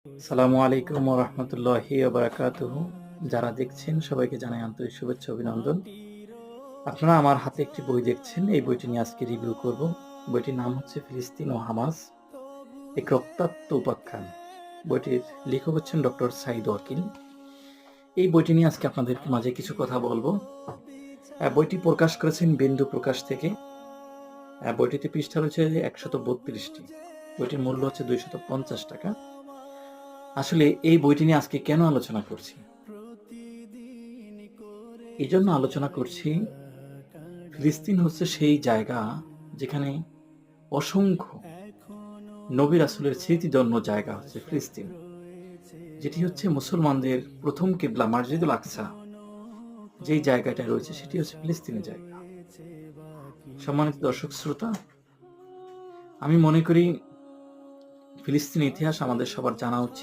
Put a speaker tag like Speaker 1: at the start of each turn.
Speaker 1: আসসালামু আলাইকুম ওয়া রাহমাতুল্লাহি ওয়া বারাকাতুহু। যারা দেখছেন সবাইকে জানাই আন্তরিক শুভেচ্ছা অভিনন্দন। আপনারা আমার হাতে একটি বই দেখছেন। এই বইটি নিয়ে আজকে রিভিউ করব। বইটির নাম হচ্ছে ফিলিস্তিন ও হামাস এক রক্তাক্ত উপাখ্যান। বইটির লেখক হচ্ছেন ডক্টর সাঈদ ওয়াকিল। এই বইটি নিয়ে আজকে আপনাদের মাঝে কিছু কথা বলবো। বইটি প্রকাশ করেছেন বিন্দু প্রকাশ থেকে। বইটিতে পৃষ্ঠা রয়েছে ১৩২টি। বইটির মূল্য হচ্ছে ৳২৫০। আসলে এই বইটি নিয়ে আজকে কেন আলোচনা করছি? এজন্য আলোচনা করছি, ফিলিস্তিন হচ্ছে সেই জায়গা যেখানে অসংখ্য নবী রাসূলের স্মৃতিধন্য জায়গা হচ্ছে ফিলিস্তিন। যেটি হচ্ছে মুসলমানদের প্রথম কিবলা মসজিদুল আকসা যেই জায়গাটায় রয়েছে সেটি হচ্ছে ফিলিস্তিনের জায়গা। সম্মানিত দর্শক শ্রোতা, আমি মনে করি ফিলিস্তিনের ইতিহাস আমাদের সবার জানা উচিত।